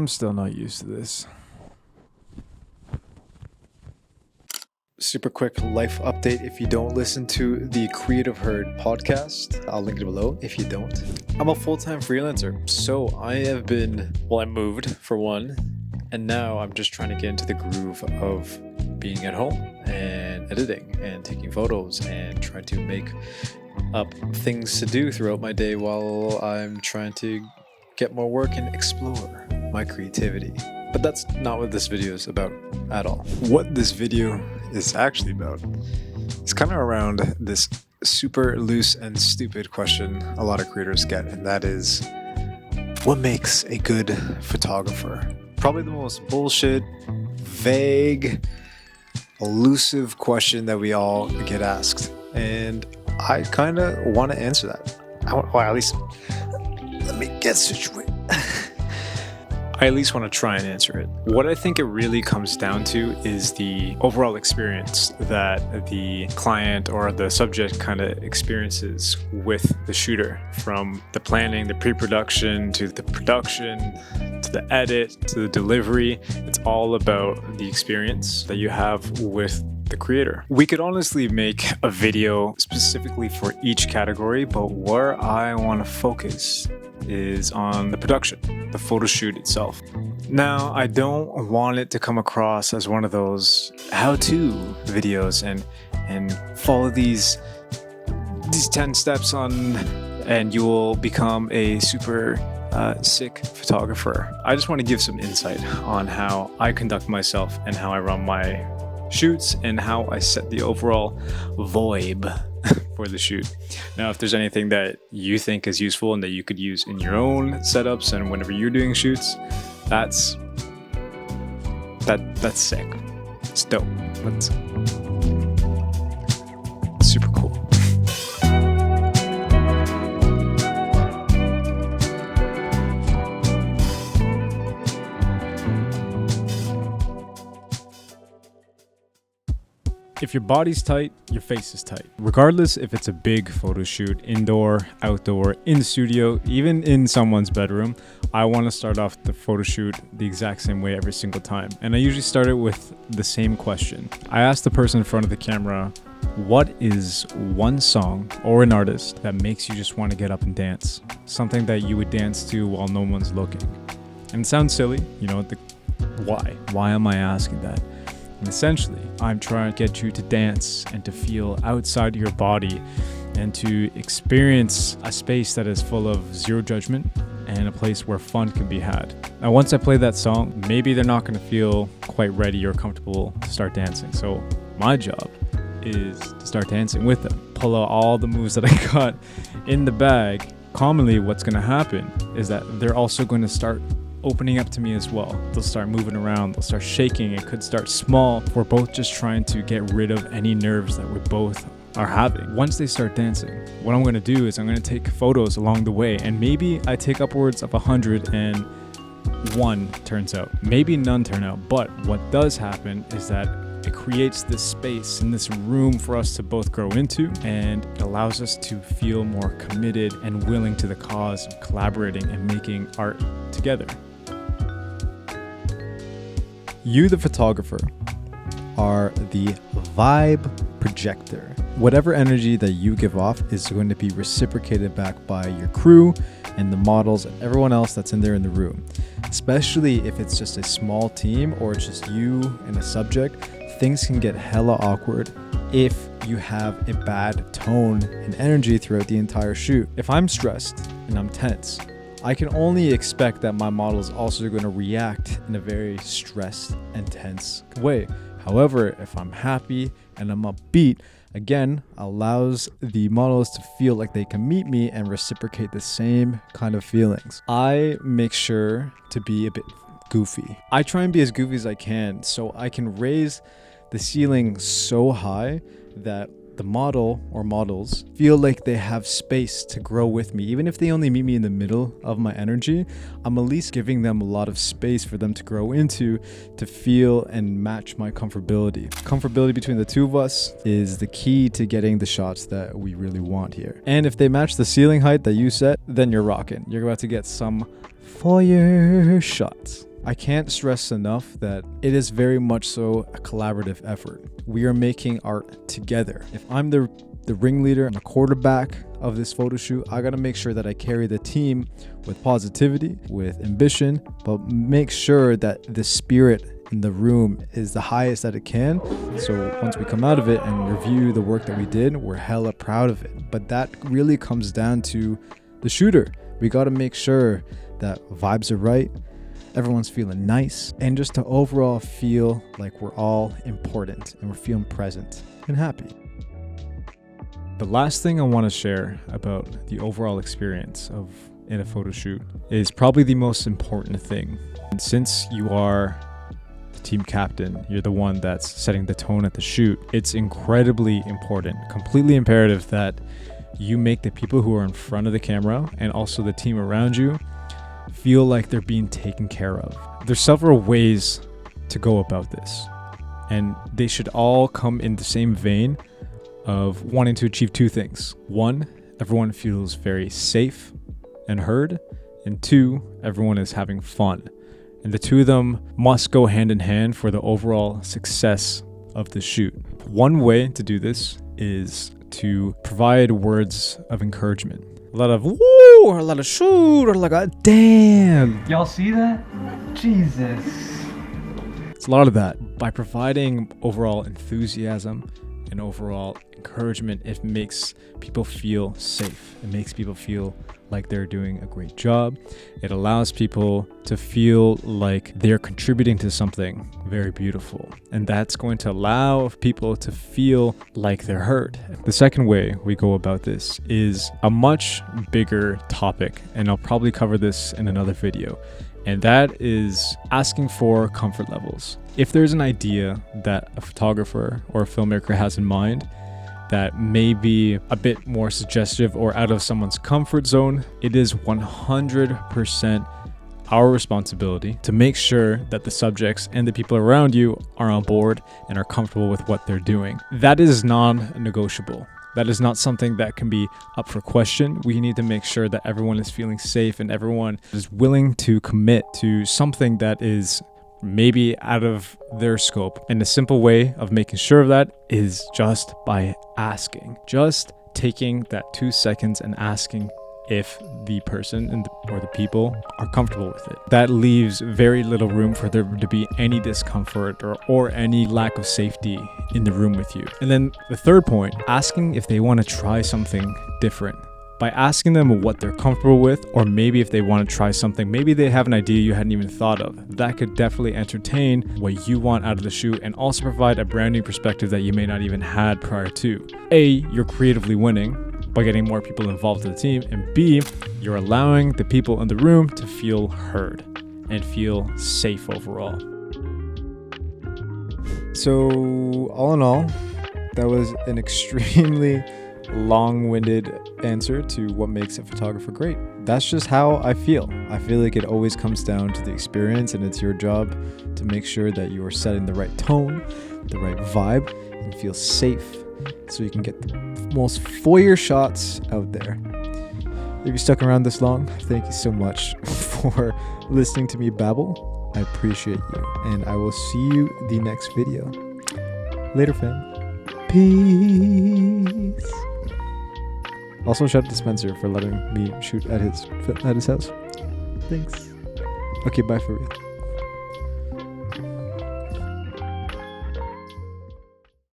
I'm still not used to this. Super quick life update. If you don't listen to the Creative Herd podcast, I'll link it below if you don't. I'm a full-time freelancer, so I moved for one, and now I'm just trying to get into the groove of being at home and editing and taking photos and trying to make up things to do throughout my day while I'm trying to get more work and explore my creativity. But that's not what this video is about at all. What this video is actually about is kind of around this super loose and stupid question a lot of creators get, and that is, what makes a good photographer? Probably the most bullshit, vague, elusive question that we all get asked, and I kind of want to answer that. Well, at least let me get situated. I at least want to try and answer it. What I think it really comes down to is the overall experience that the client or the subject kind of experiences with the shooter, from the planning, the pre-production, to the production, to the edit, to the delivery. It's all about the experience that you have with the creator. We could honestly make a video specifically for each category, but where I want to focus is on the production, the photo shoot itself. Now, I don't want it to come across as one of those how-to videos and follow these 10 steps on and you will become a super sick photographer. I just want to give some insight on how I conduct myself and how I run my shoots and how I set the overall vibe for the shoot. Now, if there's anything that you think is useful and that you could use in your own setups and whenever you're doing shoots, that's sick. It's dope. That's super cool. If your body's tight, your face is tight. Regardless if it's a big photo shoot, indoor, outdoor, in studio, even in someone's bedroom, I want to start off the photo shoot the exact same way every single time. And I usually start it with the same question. I ask the person in front of the camera, what is one song or an artist that makes you just want to get up and dance? Something that you would dance to while no one's looking. And it sounds silly, why? Why am I asking that? And essentially, I'm trying to get you to dance and to feel outside of your body and to experience a space that is full of zero judgment and a place where fun can be had. Now, once I play that song, maybe they're not going to feel quite ready or comfortable to start dancing. So my job is to start dancing with them, pull out all the moves that I got in the bag. Commonly, what's going to happen is that they're also going to start opening up to me as well. They'll start moving around, they'll start shaking. It could start small. We're both just trying to get rid of any nerves that we both are having. Once they start dancing, what I'm going to do is I'm going to take photos along the way, and maybe I take upwards of 100 and one turns out. Maybe none turn out, but what does happen is that it creates this space and this room for us to both grow into, and it allows us to feel more committed and willing to the cause of collaborating and making art together. You, the photographer, are the vibe projector. Whatever energy that you give off is going to be reciprocated back by your crew and the models and everyone else that's in there in the room. Especially if it's just a small team or it's just you and a subject, things can get hella awkward if you have a bad tone and energy throughout the entire shoot. If I'm stressed and I'm tense, I can only expect that my model is also going to react in a very stressed and tense way. However, if I'm happy and I'm upbeat, again, allows the models to feel like they can meet me and reciprocate the same kind of feelings. I make sure to be a bit goofy. I try and be as goofy as I can so I can raise the ceiling so high that the model or models feel like they have space to grow with me. Even if they only meet me in the middle of my energy, I'm at least giving them a lot of space for them to grow into, to feel and match my comfortability. Comfortability between the two of us is the key to getting the shots that we really want here. And if they match the ceiling height that you set, then you're rocking. You're about to get some fire shots. I can't stress enough that it is very much so a collaborative effort. We are making art together. If I'm the ringleader and the quarterback of this photo shoot, I gotta make sure that I carry the team with positivity, with ambition, but make sure that the spirit in the room is the highest that it can. So once we come out of it and review the work that we did, we're hella proud of it. But that really comes down to the shooter. We gotta make sure that vibes are right, everyone's feeling nice, and just to overall feel like we're all important and we're feeling present and happy. The last thing I want to share about the overall experience of in a photo shoot is probably the most important thing. And since you are the team captain, you're the one that's setting the tone at the shoot, it's incredibly important, completely imperative that you make the people who are in front of the camera and also the team around you feel like they're being taken care of. There's several ways to go about this, and they should all come in the same vein of wanting to achieve two things. One, everyone feels very safe and heard, and two, everyone is having fun. And the two of them must go hand in hand for the overall success of the shoot. One way to do this is to provide words of encouragement. A lot of woo, or a lot of shoot, or like a damn. Y'all see that? Jesus. It's a lot of that. By providing overall enthusiasm and overall encouragement, it makes people feel safe. It makes people feel like they're doing a great job. It allows people to feel like they're contributing to something very beautiful. And that's going to allow people to feel like they're heard. The second way we go about this is a much bigger topic, and I'll probably cover this in another video. And that is asking for comfort levels. If there's an idea that a photographer or a filmmaker has in mind that may be a bit more suggestive or out of someone's comfort zone, it is 100% our responsibility to make sure that the subjects and the people around you are on board and are comfortable with what they're doing. That is non-negotiable. That is not something that can be up for question. We need to make sure that everyone is feeling safe and everyone is willing to commit to something that is maybe out of their scope. And a simple way of making sure of that is just by asking. Just taking that 2 seconds and asking if the person or the people are comfortable with it. That leaves very little room for there to be any discomfort or any lack of safety in the room with you. And then the third point, asking if they want to try something different. By asking them what they're comfortable with, or maybe if they want to try something, maybe they have an idea you hadn't even thought of. That could definitely entertain what you want out of the shoot and also provide a brand new perspective that you may not even had prior to. A, you're creatively winning by getting more people involved in the team, and B, you're allowing the people in the room to feel heard and feel safe overall. So all in all, that was an extremely long-winded answer to what makes a photographer great. That's just how I feel. I feel like it always comes down to the experience, and it's your job to make sure that you are setting the right tone, the right vibe, and feel safe so you can get the most foyer shots out there. If you stuck around this long, thank you so much for listening to me babble. I appreciate you, and I will see you the next video. Later, fam. Peace. Also, shout out to Spencer for letting me shoot at his house. Thanks. Okay, bye for real.